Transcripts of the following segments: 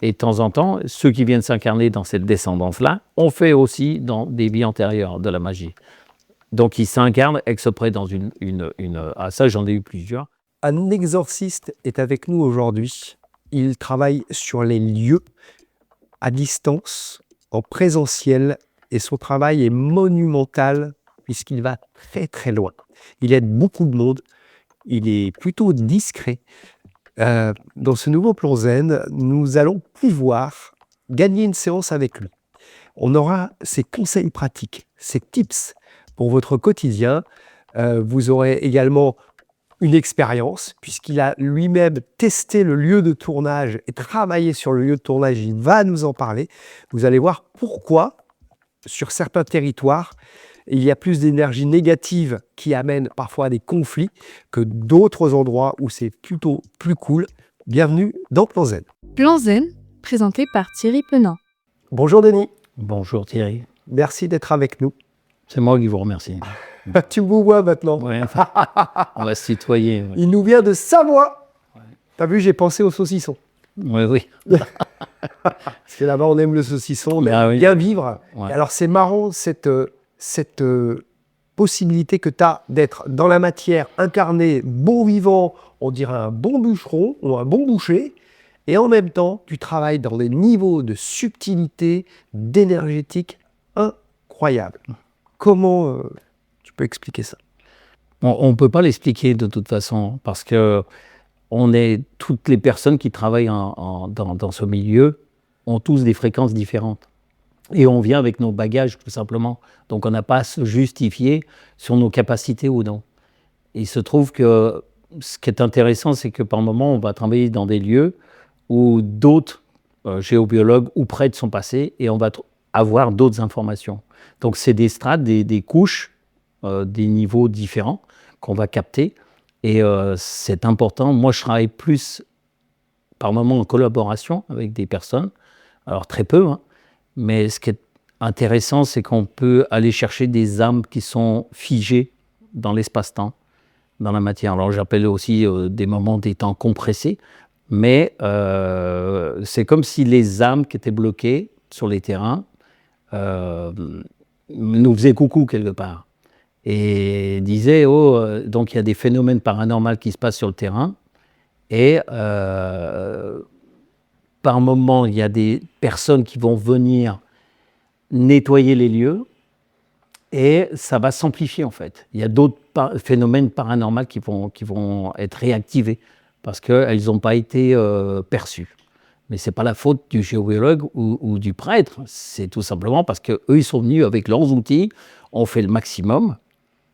Et de temps en temps, ceux qui viennent s'incarner dans cette descendance-là ont fait aussi dans des vies antérieures de la magie. Donc, ils s'incarnent exprès dans Ah, ça, j'en ai eu plusieurs. Un exorciste est avec nous aujourd'hui. Il travaille sur les lieux, à distance, en présentiel, et son travail est monumental puisqu'il va très très loin. Il aide beaucoup de monde, il est plutôt discret. Dans ce nouveau plan Zen, nous allons pouvoir gagner une séance avec lui. On aura ses conseils pratiques, ses tips pour votre quotidien. Vous aurez également une expérience, puisqu'il a lui-même testé le lieu de tournage et travaillé sur le lieu de tournage. Il va nous en parler. Vous allez voir pourquoi, sur certains territoires, il y a plus d'énergie négative qui amène parfois à des conflits que d'autres endroits où c'est plutôt plus cool. Bienvenue dans Plan Zen. Plan Zen, présenté par Thierry Penin. Bonjour Denis. Bonjour Thierry. Merci d'être avec nous. C'est moi qui vous remercie. Tu me vois maintenant. Ouais, on va se tutoyer. Ouais. Il nous vient de Savoie. Ouais. T'as vu, j'ai pensé au saucisson. Oui. Parce que là-bas, on aime le saucisson, on aime oui. bien vivre. Ouais. Alors, c'est marrant, cette possibilité que tu as d'être dans la matière, incarné, bon vivant, on dirait un bon bûcheron ou un bon boucher, et en même temps, tu travailles dans des niveaux de subtilité, d'énergétique incroyables. Comment tu peux expliquer ça? On ne peut pas l'expliquer de toute façon, parce que toutes les personnes qui travaillent dans ce milieu ont tous des fréquences différentes. Et on vient avec nos bagages, tout simplement. Donc, on n'a pas à se justifier sur nos capacités ou non. Et il se trouve que ce qui est intéressant, c'est que par moment, on va travailler dans des lieux où d'autres géobiologues ou prêtres sont passés et on va avoir d'autres informations. Donc, c'est des strates, des couches, des niveaux différents qu'on va capter. Et c'est important. Moi, je travaille plus par moment en collaboration avec des personnes. Alors, très peu, hein. Mais ce qui est intéressant, c'est qu'on peut aller chercher des âmes qui sont figées dans l'espace-temps, dans la matière. Alors j'appelle aussi des moments, des temps compressés, mais c'est comme si les âmes qui étaient bloquées sur les terrains nous faisaient coucou quelque part. Et disaient, donc il y a des phénomènes paranormaux qui se passent sur le terrain, et par moment, il y a des personnes qui vont venir nettoyer les lieux et ça va s'amplifier en fait. Il y a d'autres phénomènes paranormaux qui vont être réactivés parce qu'elles n'ont pas été perçues. Mais ce n'est pas la faute du géobiologue ou du prêtre, c'est tout simplement parce qu'eux, ils sont venus avec leurs outils, ont fait le maximum,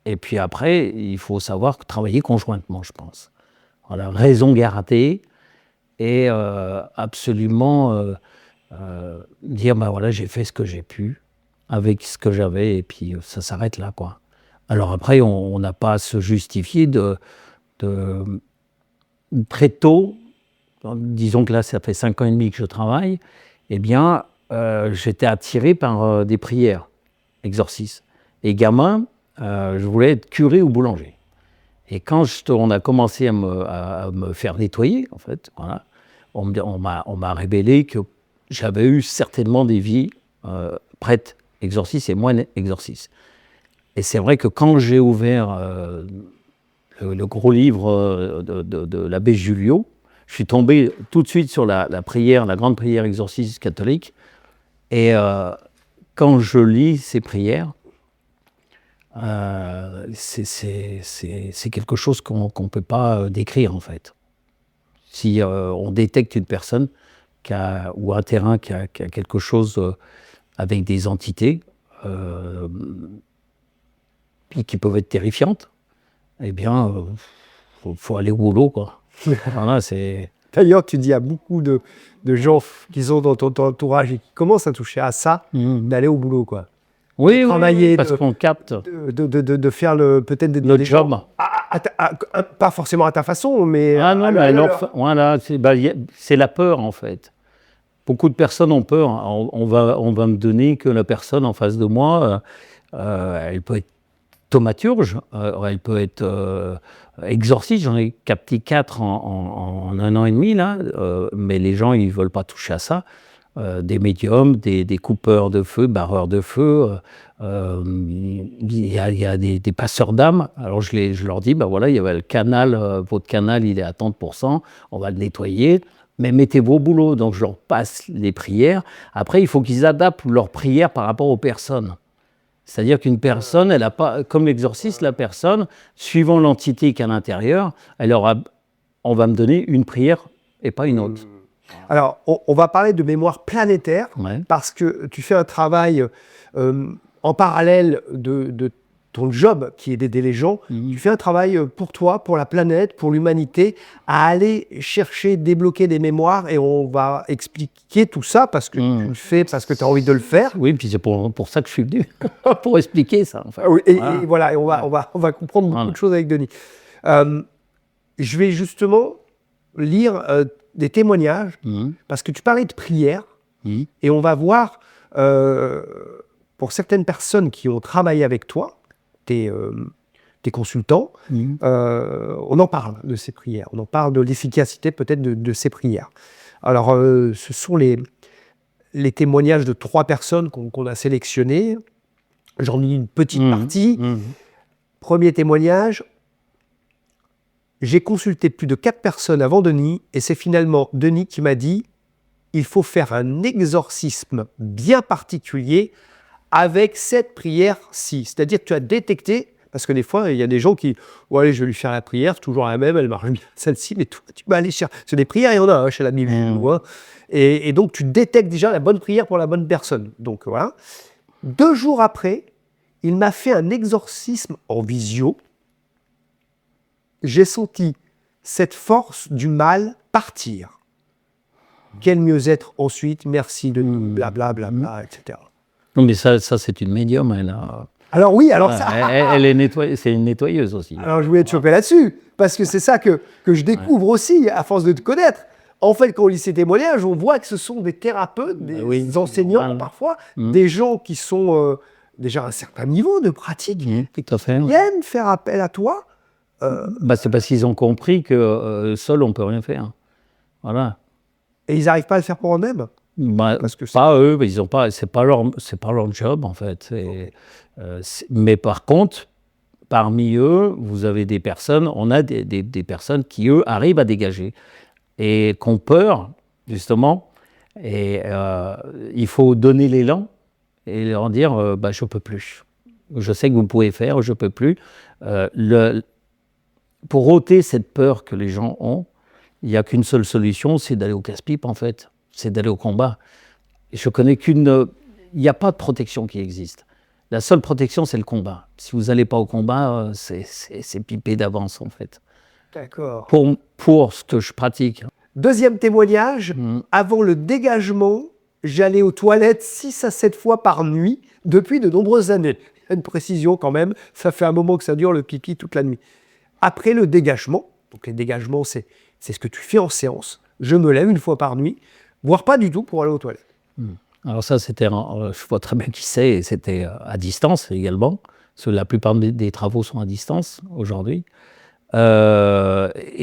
et puis après, il faut savoir travailler conjointement, je pense. Voilà, raison gardée. Et absolument dire, voilà, j'ai fait ce que j'ai pu avec ce que j'avais, et puis ça s'arrête là, quoi. Alors après, on n'a pas à se justifier de très tôt, disons que là, ça fait 5 ans et demi que je travaille, eh bien, j'étais attiré par des prières, exorcistes. Et gamin, je voulais être curé ou boulanger. Et quand on a commencé à me faire nettoyer, en fait, voilà, on m'a révélé que j'avais eu certainement des vies prêtres exorcistes et moines exorcistes. Et c'est vrai que quand j'ai ouvert le gros livre de l'abbé Julio, je suis tombé tout de suite sur la prière, la grande prière exorciste catholique. Et quand je lis ces prières, c'est quelque chose qu'on ne peut pas décrire en fait. Si on détecte une personne ou un terrain qui a quelque chose avec des entités qui peuvent être terrifiantes, eh bien, faut aller au boulot, quoi. Voilà, c'est... D'ailleurs, tu dis à beaucoup de gens qui sont dans ton entourage et qui commencent à toucher à ça, d'aller au boulot, quoi. Oui, travailler, parce qu'on capte. De faire peut-être le job. Pas forcément à ta façon, mais... Ah non, mais alors, voilà, c'est la peur, en fait. Beaucoup de personnes ont peur. On va me donner que la personne en face de moi, elle peut être thaumaturge, elle peut être exorciste. J'en ai capté 4 en 1 an et demi, là, mais les gens, ils ne veulent pas toucher à ça. Des médiums, des coupeurs de feu, barreurs de feu. Il y a des passeurs d'âme. Alors je leur dis, voilà, il y avait le canal, votre canal, il est à tant de %, on va le nettoyer. Mais mettez-vous au boulot. Donc je leur passe les prières. Après, il faut qu'ils adaptent leurs prières par rapport aux personnes. C'est-à-dire qu'une personne, elle n'a pas, comme l'exorciste, la personne, suivant l'entité qui est à l'intérieur, on va me donner une prière et pas une autre. Alors, on va parler de mémoire planétaire, parce que tu fais un travail en parallèle de ton job, qui est d'aider les gens. Tu fais un travail pour toi, pour la planète, pour l'humanité, à aller chercher, débloquer des mémoires, et on va expliquer tout ça, parce que tu le fais, parce que tu as envie de le faire. Oui, puis c'est pour ça que je suis venu, pour expliquer ça. Enfin. Oui, et voilà, et on va comprendre beaucoup de choses avec Denis. Je vais justement lire des témoignages, parce que tu parlais de prière, et on va voir, pour certaines personnes qui ont travaillé avec toi, tes consultants, on en parle de ces prières, on en parle de l'efficacité peut-être de ces prières. Alors, ce sont les témoignages de 3 personnes qu'on a sélectionnées. J'en ai une petite partie. Premier témoignage: j'ai consulté plus de 4 personnes avant Denis, et c'est finalement Denis qui m'a dit « Il faut faire un exorcisme bien particulier avec cette prière-ci ». C'est-à-dire que tu as détecté, parce que des fois, il y a des gens qui « allez, je vais lui faire la prière, c'est toujours la même, elle marche bien, celle-ci, mais toi, tu vas aller chercher… » Parce que des prières, il y en a chez la Bible. Et donc, tu détectes déjà la bonne prière pour la bonne personne. Donc, voilà. 2 jours après, il m'a fait un exorcisme en visio. J'ai senti cette force du mal partir. Quel mieux-être ensuite, merci de blablabla, etc. Non, mais ça c'est une médium, elle a… Alors oui, alors ça… Elle est c'est une nettoyeuse aussi. Alors je voulais te choper là-dessus, parce que c'est ça que je découvre aussi, à force de te connaître. En fait, quand on lit ces témoignages, on voit que ce sont des thérapeutes, des enseignants parfois, des gens qui sont déjà à un certain niveau de pratique, tout à fait. Qui viennent faire appel à toi. C'est parce qu'ils ont compris que seul, on ne peut rien faire. Voilà. Et ils n'arrivent pas à le faire pour eux-mêmes. Parce que pas eux, mais ils ont pas, c'est pas leur job en fait. Mais par contre, parmi eux, vous avez des personnes, on a des personnes qui eux arrivent à dégager et qui ont peur justement. Et il faut donner l'élan et leur dire, je peux plus. Je sais que vous pouvez faire, je peux plus. Pour ôter cette peur que les gens ont, il n'y a qu'une seule solution, c'est d'aller au casse-pipe en fait. C'est d'aller au combat. Je connais il n'y a pas de protection qui existe. La seule protection, c'est le combat. Si vous n'allez pas au combat, c'est pipé d'avance, en fait. D'accord. Pour ce que je pratique. Deuxième témoignage, avant le dégagement, j'allais aux toilettes 6 à 7 fois par nuit depuis de nombreuses années. Une précision quand même, ça fait un moment que ça dure le pipi toute la nuit. Après le dégagement, donc les dégagements, c'est ce que tu fais en séance, je me lève une fois par nuit, voire pas du tout pour aller aux toilettes. Alors ça, c'était, je vois très bien qui c'est, et c'était à distance également, parce que la plupart des travaux sont à distance aujourd'hui. Et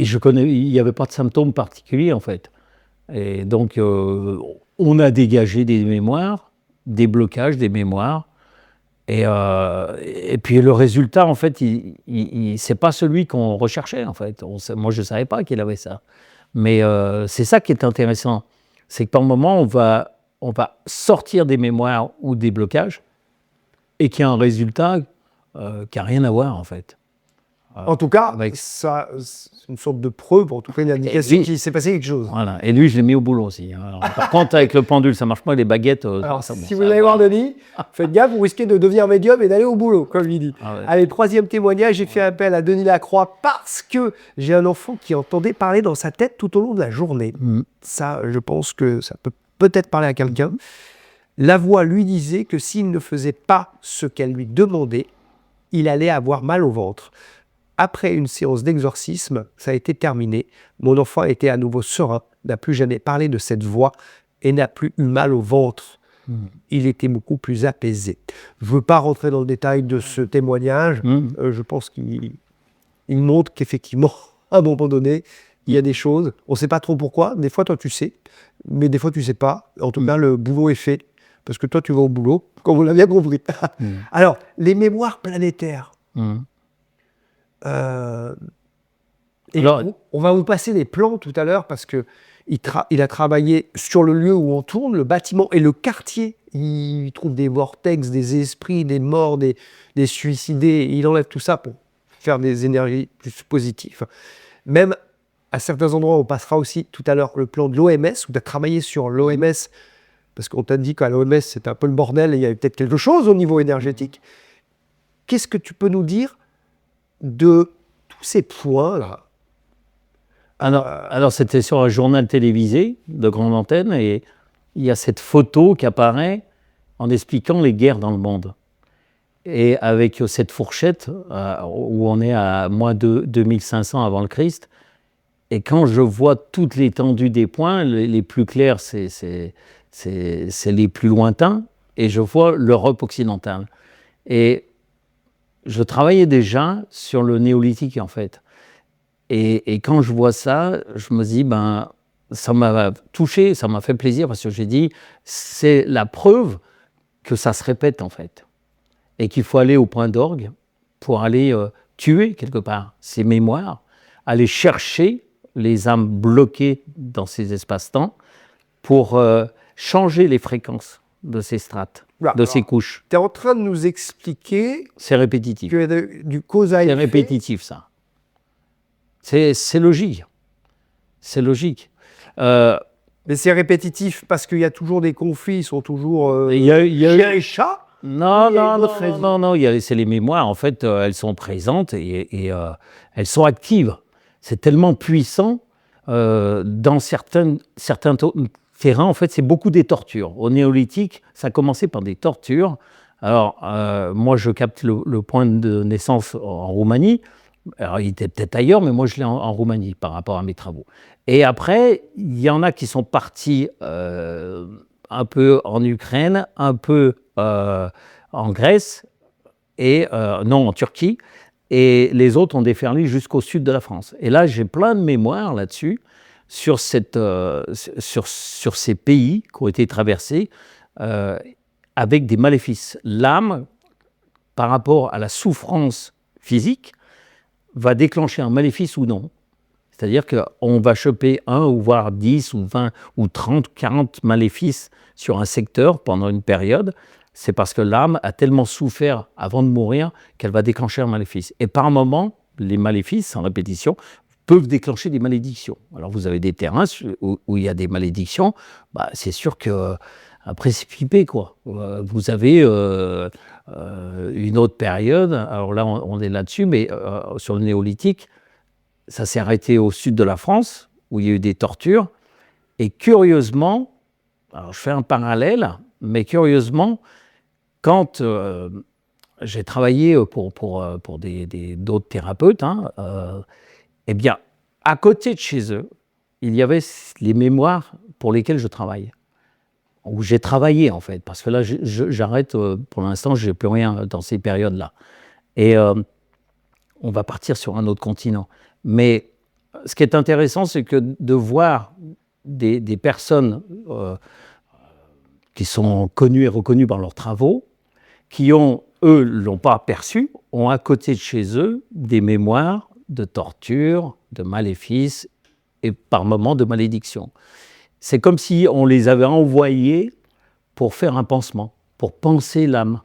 il n'y avait pas de symptômes particuliers en fait. Et donc, on a dégagé des mémoires, des blocages des mémoires, et puis le résultat, en fait, c'est pas celui qu'on recherchait en fait. Moi, je ne savais pas qu'il avait ça. Mais c'est ça qui est intéressant, c'est que par moment, on va sortir des mémoires ou des blocages et qu'il y a un résultat qui n'a rien à voir en fait. En tout cas, ça, c'est une sorte de preuve, en tout cas une indication qu'il s'est passé quelque chose. Voilà. Et lui, je l'ai mis au boulot aussi. Alors, par contre, avec le pendule, ça ne marche pas, les baguettes… Alors, si vous allez voir Denis, faites gaffe, vous risquez de devenir médium et d'aller au boulot, comme il dit. Allez, troisième témoignage, j'ai fait appel à Denis Lacroix parce que j'ai un enfant qui entendait parler dans sa tête tout au long de la journée. Ça, je pense que ça peut peut-être parler à quelqu'un. La voix lui disait que s'il ne faisait pas ce qu'elle lui demandait, il allait avoir mal au ventre. Après une séance d'exorcisme, ça a été terminé. Mon enfant était à nouveau serein, n'a plus jamais parlé de cette voix et n'a plus eu mal au ventre. il était beaucoup plus apaisé. Je ne veux pas rentrer dans le détail de ce témoignage. Je pense qu'il montre qu'effectivement, à un moment donné, il y a des choses, on ne sait pas trop pourquoi. Des fois, toi, tu sais, mais des fois, tu ne sais pas. En tout cas, le boulot est fait, parce que toi, tu vas au boulot, comme on l'a bien compris. Alors, les mémoires planétaires. Alors, on va vous passer des plans tout à l'heure, parce que il a travaillé sur le lieu où on tourne, le bâtiment et le quartier. Il trouve des vortex, des esprits, des morts, des suicidés. Il enlève tout ça pour faire des énergies plus positives. Même à certains endroits, on passera aussi tout à l'heure le plan de l'OMS, où tu as travaillé sur l'OMS, parce qu'on t'a dit qu'à l'OMS, c'était un peu le bordel et il y avait peut-être quelque chose au niveau énergétique. Qu'est-ce que tu peux nous dire de tous ces points-là? Alors, c'était sur un journal télévisé de grande antenne et il y a cette photo qui apparaît en expliquant les guerres dans le monde. Et avec cette fourchette où on est à moins de 2500 avant le Christ, et quand je vois toute l'étendue des points, les plus clairs, c'est les plus lointains, et je vois l'Europe occidentale. Et je travaillais déjà sur le néolithique, en fait. Et quand je vois ça, je me dis, ça m'a touché, ça m'a fait plaisir, parce que j'ai dit, c'est la preuve que ça se répète, en fait. Et qu'il faut aller au point d'orgue pour aller tuer, quelque part, ces mémoires, aller chercher les âmes bloquées dans ces espaces-temps pour changer les fréquences de ces strates, de ces couches. Tu es en train de nous expliquer... C'est répétitif. Du cause à effet. C'est répétitif, ça. C'est logique. C'est logique. Mais c'est répétitif parce qu'il y a toujours des conflits, ils sont toujours il y a chien et chat. Non, c'est les mémoires, en fait, elles sont présentes et elles sont actives. C'est tellement puissant, dans certains terrains, en fait, c'est beaucoup des tortures. Au néolithique, ça a commencé par des tortures. Alors, moi, je capte le point de naissance en Roumanie. Alors, il était peut-être ailleurs, mais moi, je l'ai en Roumanie par rapport à mes travaux. Et après, il y en a qui sont partis un peu en Ukraine, un peu en Grèce, et non, en Turquie. Et les autres ont déferlé jusqu'au sud de la France. Et là, j'ai plein de mémoires là-dessus, sur ces pays qui ont été traversés avec des maléfices. L'âme, par rapport à la souffrance physique, va déclencher un maléfice ou non. C'est-à-dire qu'on va choper 1 ou voire 10 ou 20 ou 30 ou 40 maléfices sur un secteur pendant une période. C'est parce que l'âme a tellement souffert avant de mourir qu'elle va déclencher un maléfice. Et par moment, les maléfices, en répétition, peuvent déclencher des malédictions. Alors vous avez des terrains où il y a des malédictions, c'est sûr que après c'est flippé, quoi. Vous avez une autre période, alors là on est là-dessus, mais sur le néolithique, ça s'est arrêté au sud de la France, où il y a eu des tortures, et curieusement, alors je fais un parallèle, mais curieusement, quand j'ai travaillé pour d'autres thérapeutes, eh bien, à côté de chez eux, il y avait les mémoires pour lesquelles je travaille, où j'ai travaillé en fait, parce que là, j'arrête, pour l'instant, je n'ai plus rien dans ces périodes-là. Et on va partir sur un autre continent. Mais ce qui est intéressant, c'est que de voir des personnes qui sont connues et reconnues par leurs travaux, qui ont, eux, ne l'ont pas perçu, ont à côté de chez eux des mémoires de torture, de maléfices et par moments de malédiction. C'est comme si on les avait envoyés pour faire un pansement, pour panser l'âme.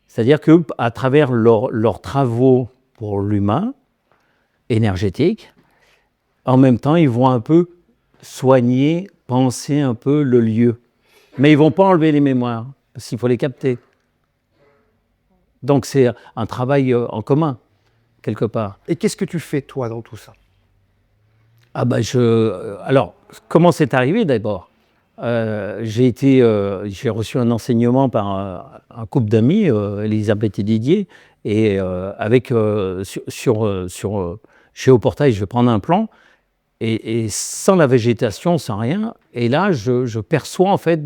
C'est-à-dire qu'à travers leurs travaux pour l'humain, énergétique, en même temps, ils vont un peu soigner, panser un peu le lieu. Mais ils ne vont pas enlever les mémoires, parce qu'il faut les capter. Donc c'est un travail en commun, quelque part. Et qu'est-ce que tu fais, toi, dans tout ça? Alors, comment c'est arrivé d'abord? J'ai reçu un enseignement par un couple d'amis, Elisabeth et Didier, et chez Au Portail, je vais prendre un plan, et sans la végétation, sans rien. Et là, je perçois en fait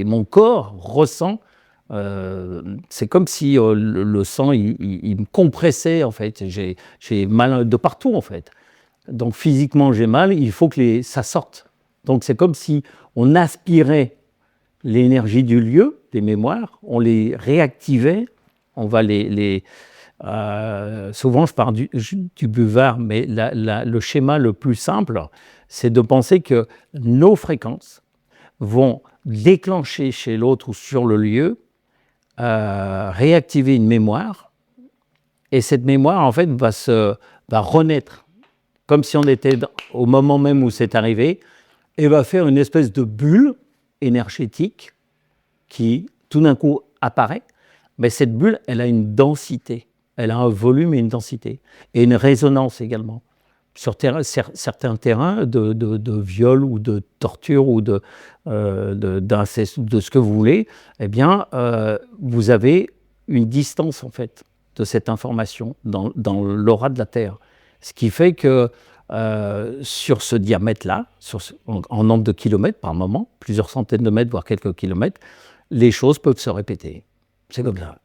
mon corps ressent. C'est comme si le sang il me compressait en fait. J'ai mal de partout en fait. Donc physiquement j'ai mal. Il faut que ça sorte. Donc c'est comme si on aspirait l'énergie du lieu, des mémoires, on les réactivait. On va souvent je parle du buvard, mais le schéma le plus simple, c'est de penser que nos fréquences vont déclencher chez l'autre ou sur le lieu, réactiver une mémoire, et cette mémoire en fait va renaître, comme si on était au moment même où c'est arrivé, et va faire une espèce de bulle énergétique qui tout d'un coup apparaît. Mais cette bulle, elle a une densité, elle a un volume et une densité, et une résonance également. Sur certains terrains de viol ou de torture ou d'inceste, de ce que vous voulez, eh bien, vous avez une distance en fait de cette information dans l'aura de la Terre. Ce qui fait que sur ce diamètre-là, en nombre de kilomètres par moment, plusieurs centaines de mètres, voire quelques kilomètres, les choses peuvent se répéter. C'est comme ça.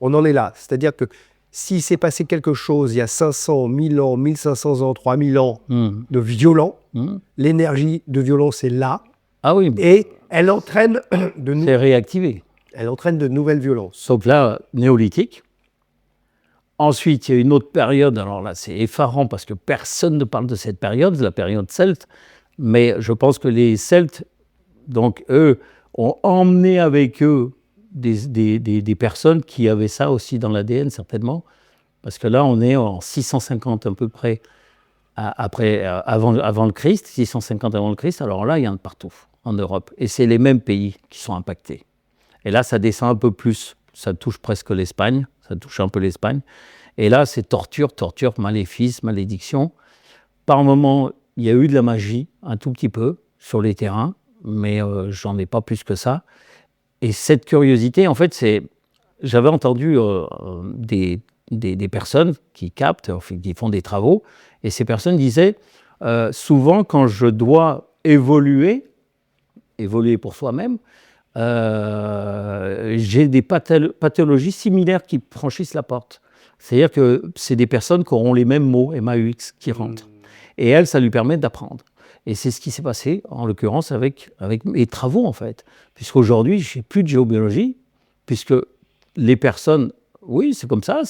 On en est là. C'est-à-dire que s'il s'est passé quelque chose il y a 500, 1000 ans, 1500 ans, 3000 ans de violent, l'énergie de violence est là. Ah oui. Et elle entraîne c'est réactivé. Elle entraîne de nouvelles violences. Sauf là, néolithique. Ensuite, il y a une autre période. Alors là, c'est effarant parce que personne ne parle de cette période, la période celte. Mais je pense que les Celtes, donc eux, ont emmené avec eux des personnes qui avaient ça aussi dans l'ADN, certainement. Parce que là, on est en 650 à peu près avant le Christ, 650 avant le Christ. Alors là, il y en a partout en Europe. Et c'est les mêmes pays qui sont impactés. Et là, ça descend un peu plus. Ça touche presque l'Espagne. Ça touche un peu l'Espagne. Et là, c'est torture, maléfice, malédiction. Par moments, il y a eu de la magie, un tout petit peu, sur les terrains. Mais j'en ai pas plus que ça. Et cette curiosité, en fait, j'avais entendu des personnes qui captent, qui font des travaux, et ces personnes disaient, souvent quand je dois évoluer pour soi-même, j'ai des pathologies similaires qui franchissent la porte. C'est-à-dire que c'est des personnes qui auront les mêmes mots, MAUX, qui rentrent. Et elles, ça lui permet d'apprendre. Et c'est ce qui s'est passé, en l'occurrence, avec mes travaux, en fait. Puisqu'aujourd'hui, je n'ai plus de géobiologie, puisque les personnes, oui, c'est comme ça,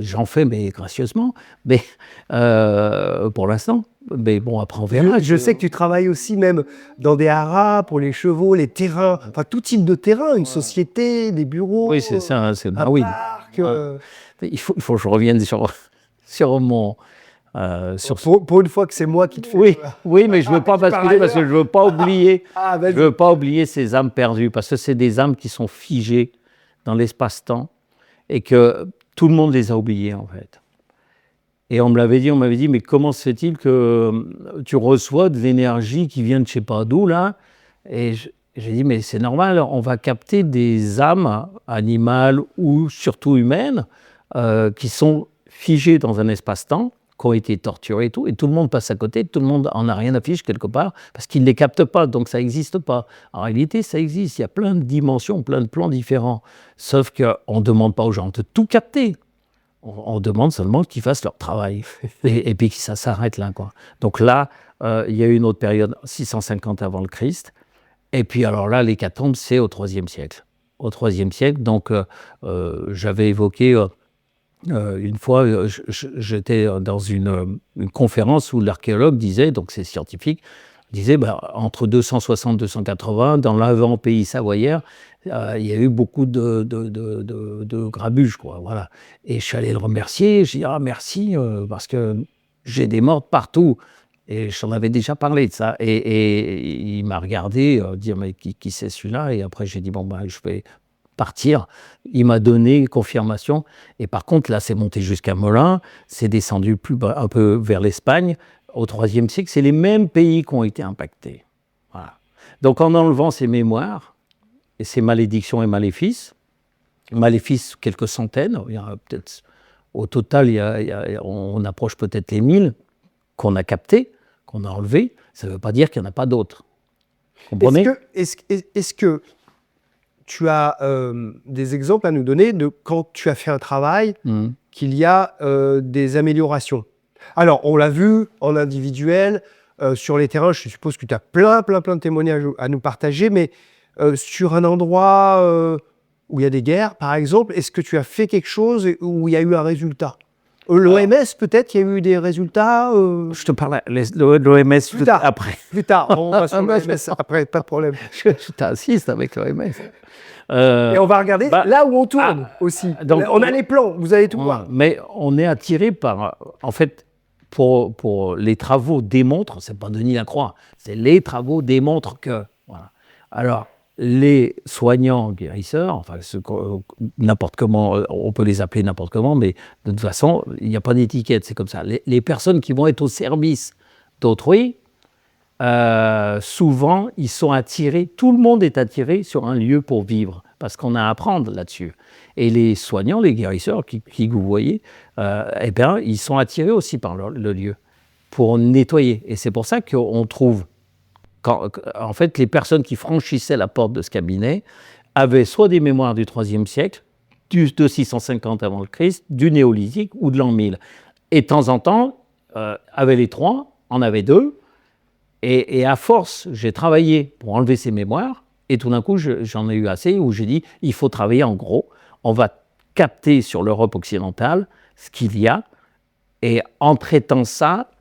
j'en fais, mais gracieusement, mais pour l'instant. Mais bon, après, on verra. Je sais que tu travailles aussi même dans des haras, pour les chevaux, les terrains, enfin tout type de terrain, une société, des bureaux. Oui, c'est ça. Un oui. parc. Il faut que je revienne sur mon... Pour une fois que c'est moi qui te fais. Oui, mais je ne veux pas basculer parce que je ne veux pas oublier. Je veux pas oublier ces âmes perdues, parce que c'est des âmes qui sont figées dans l'espace-temps et que tout le monde les a oubliées en fait. Et on m'avait dit, mais comment se fait-il que tu reçois de l'énergie qui vient de je sais pas d'où là? Et j'ai dit, mais c'est normal, on va capter des âmes animales ou surtout humaines qui sont figées dans un espace-temps, qui ont été torturés et tout le monde passe à côté, tout le monde en a rien à fiche quelque part, parce qu'ils ne les captent pas, donc ça n'existe pas. En réalité, ça existe, il y a plein de dimensions, plein de plans différents, sauf qu'on ne demande pas aux gens de tout capter, on demande seulement qu'ils fassent leur travail, et puis que ça s'arrête là, quoi. Donc là, il y a eu une autre période, 650 avant le Christ, et puis alors là, l'hécatombe, c'est au IIIe siècle. Au IIIe siècle, donc j'avais évoqué... une fois, j'étais dans une conférence où l'archéologue disait, donc c'est scientifique, disait entre 260 et 280, dans l'avant-pays savoyard, il y a eu beaucoup de grabuges, quoi, voilà. Et je suis allé le remercier, j'ai dit « Ah, merci, parce que j'ai des morts partout ». Et j'en avais déjà parlé de ça. Et il m'a regardé, dire « Mais qui c'est celui-là ?» Et après, j'ai dit « Bon, je vais... » partir, il m'a donné confirmation, et par contre là c'est monté jusqu'à Melun, c'est descendu un peu vers l'Espagne, au IIIe siècle, c'est les mêmes pays qui ont été impactés. Voilà. Donc en enlevant ces mémoires, et ces malédictions et maléfices quelques centaines, il y a peut-être, au total on approche peut-être les 1000 qu'on a captés, qu'on a enlevés, ça ne veut pas dire qu'il n'y en a pas d'autres. Comprenez ? Est-ce que tu as des exemples à nous donner de quand tu as fait un travail, qu'il y a des améliorations? Alors, on l'a vu en individuel, sur les terrains, je suppose que tu as plein de témoignages à nous partager, mais sur un endroit où il y a des guerres, par exemple, est-ce que tu as fait quelque chose où il y a eu un résultat? L'OMS, peut-être, il y a eu des résultats Je te parle l'OMS plus tard. après. Plus tard, on va sur l'OMS après, pas de problème. Je t'assiste avec l'OMS. Et on va regarder là où on tourne aussi. donc, on a les plans, vous allez tout voir. Mais on est attiré par... En fait, pour les travaux démontrent, c'est pas Denis Lacroix, c'est les travaux démontrent que... Voilà. Alors, les soignants guérisseurs, enfin, n'importe comment, on peut les appeler n'importe comment, mais de toute façon, il n'y a pas d'étiquette, c'est comme ça. Les personnes qui vont être au service d'autrui, souvent, ils sont attirés, tout le monde est attiré sur un lieu pour vivre, parce qu'on a à apprendre là-dessus. Et les soignants, les guérisseurs, qui vous voyez, eh bien, ils sont attirés aussi par le lieu, pour nettoyer. Et c'est pour ça qu'on trouve, en fait, les personnes qui franchissaient la porte de ce cabinet avaient soit des mémoires du IIIe siècle, de 650 avant le Christ, du néolithique ou de l'an 1000. Et de temps en temps, avaient les trois, en avait deux. Et à force, j'ai travaillé pour enlever ces mémoires. Et tout d'un coup, j'en ai eu assez où j'ai dit, il faut travailler en gros. On va capter sur l'Europe occidentale ce qu'il y a. Et en traitant ça,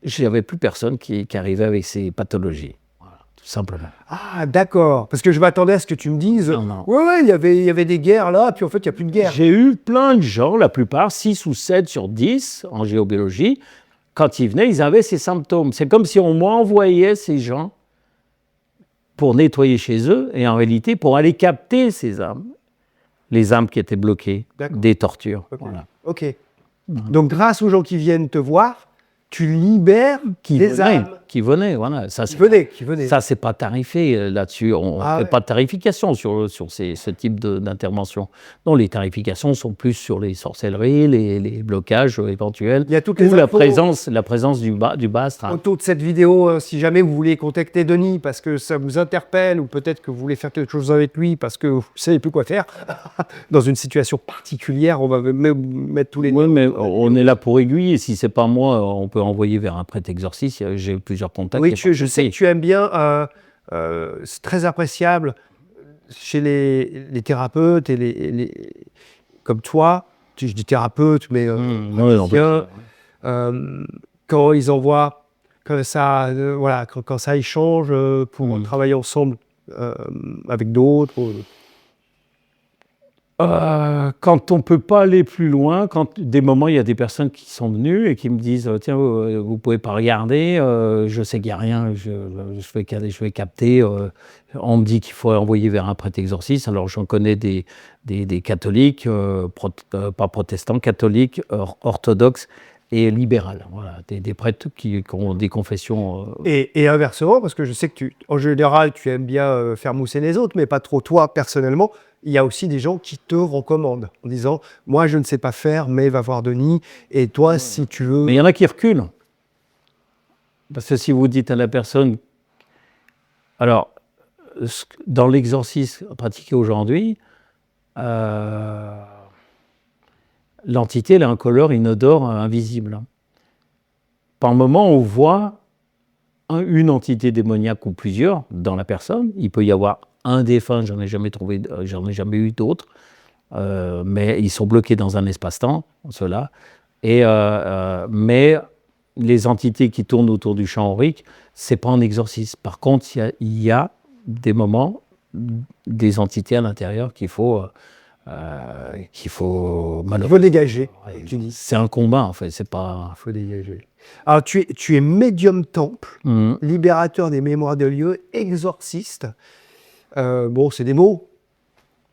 je n'avais plus personne qui arrivait avec ces pathologies. Voilà, tout simplement. Ah, d'accord. Parce que je m'attendais à ce que tu me dises, Non. ouais, il y avait des guerres là, puis en fait, il n'y a plus de guerre. J'ai eu plein de gens, la plupart, 6 ou 7 sur 10 en géobiologie, quand ils venaient, ils avaient ces symptômes. C'est comme si on m'envoyait ces gens pour nettoyer chez eux, et en réalité, pour aller capter ces âmes, les âmes qui étaient bloquées, des tortures. Okay. Voilà. Ok. Donc, grâce aux gens qui viennent te voir, tu libères des âmes. Qui venaient, voilà. Ça, qui venaient. Ça, c'est pas tarifé là-dessus. On ne fait pas de tarification sur ce type d'intervention. Non, les tarifications sont plus sur les sorcelleries, les blocages éventuels, il y a toutes les ou la présence du bas astral. Autour de cette vidéo, si jamais vous voulez contacter Denis parce que ça vous interpelle, ou peut-être que vous voulez faire quelque chose avec lui parce que vous ne savez plus quoi faire, dans une situation particulière, on va mettre tous les... Oui, mais on est là pour aiguiller. Si ce n'est pas moi, on peut envoyer vers un prêtre exorciste. J'ai plusieurs contacts. Oui, je sais que tu aimes bien, c'est très appréciable chez les thérapeutes et comme toi, je dis thérapeute, mais quand ils envoient, quand ça échange pour travailler ensemble avec d'autres. Quand on ne peut pas aller plus loin, quand des moments il y a des personnes qui sont venues et qui me disent tiens, vous ne pouvez pas regarder, je sais qu'il n'y a rien, je vais capter, on me dit qu'il faut envoyer vers un prêtre exorciste, alors j'en connais des catholiques, pas protestants, catholiques, orthodoxes et libérales, voilà, des prêtres qui ont des confessions... Et inversement, parce que je sais que en général tu aimes bien faire mousser les autres, mais pas trop toi personnellement. Il y a aussi des gens qui te recommandent en disant « Moi, je ne sais pas faire, mais va voir Denis. Et toi, si tu veux... » Mais il y en a qui reculent. Parce que si vous dites à la personne... Alors, dans l'exorcisme pratiqué aujourd'hui, l'entité elle a un incolore, inodore, invisible. Par moment, on voit une entité démoniaque ou plusieurs dans la personne. Il peut y avoir un défunt, j'en ai jamais eu d'autres, mais ils sont bloqués dans un espace-temps, ceux-là. Mais les entités qui tournent autour du champ aurique, c'est pas un exorcisme. Par contre, il y a des moments, des entités à l'intérieur qu'il faut dégager. Tu dis. C'est un combat, en fait. C'est pas. Il faut dégager. Alors, tu es médium temple, libérateur des mémoires de lieux, exorciste. C'est des mots.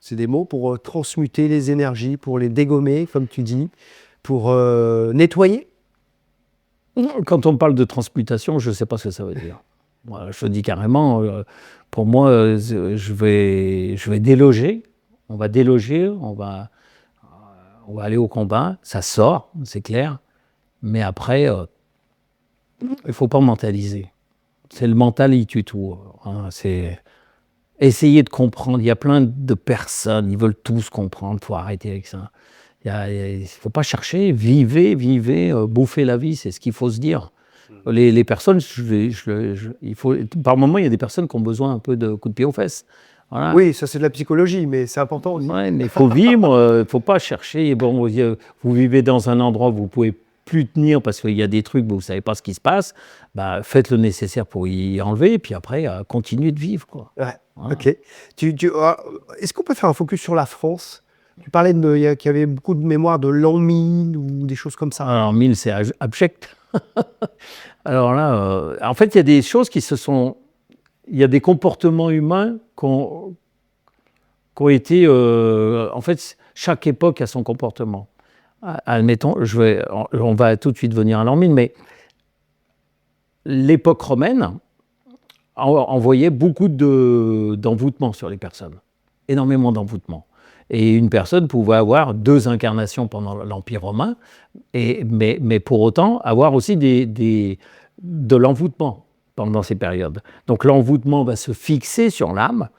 C'est des mots pour transmuter les énergies, pour les dégommer, comme tu dis, pour nettoyer. Quand on parle de transmutation, je ne sais pas ce que ça veut dire. Moi, je te dis carrément, pour moi, je vais déloger. On va déloger, on va aller au combat. Ça sort, c'est clair. Mais après, Il ne faut pas mentaliser. C'est le mental, il tue tout. Hein. C'est essayer de comprendre. Il y a plein de personnes, ils veulent tous comprendre. Il faut arrêter avec ça. Il ne faut pas chercher. Vivez, bouffez la vie, c'est ce qu'il faut se dire. Les personnes, par moment, il y a des personnes qui ont besoin un peu de coups de pied aux fesses. Voilà. Oui, ça c'est de la psychologie, mais c'est important aussi. Ouais, mais il faut vivre, il ne faut pas chercher. Bon, vous vivez dans un endroit où vous ne pouvez plus tenir parce qu'il y a des trucs où vous ne savez pas ce qui se passe. Bah, faites le nécessaire pour y enlever, et puis après, continuez de vivre. Quoi. Ouais, Voilà. ok. Est-ce qu'on peut faire un focus sur la France? Tu parlais qu'il y avait beaucoup de mémoire de l'an 1000 ou des choses comme ça. Alors, 1000, c'est abject. Alors là, en fait, il y a des choses qui se sont... Il y a des comportements humains qui ont été... en fait, chaque époque a son comportement. Admettons, on va tout de suite venir à l'an 1000, mais l'époque romaine envoyait beaucoup d'envoûtement sur les personnes. Énormément d'envoûtement. Et une personne pouvait avoir 2 incarnations pendant l'Empire romain, mais pour autant avoir aussi de l'envoûtement pendant ces périodes. Donc l'envoûtement va se fixer sur l'âme,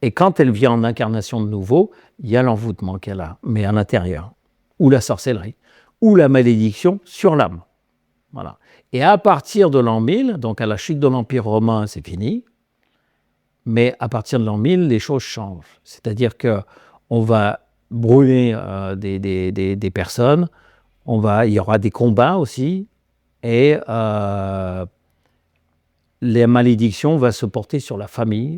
et quand elle vient en incarnation de nouveau, il y a l'envoûtement qu'elle a, mais à l'intérieur, ou la sorcellerie, ou la malédiction sur l'âme. Voilà. Et à partir de l'an 1000, donc à la chute de l'Empire romain, c'est fini, mais à partir de l'an 1000, les choses changent. C'est-à-dire qu'on va brûler des personnes, il y aura des combats aussi, et les malédictions vont se porter sur la famille,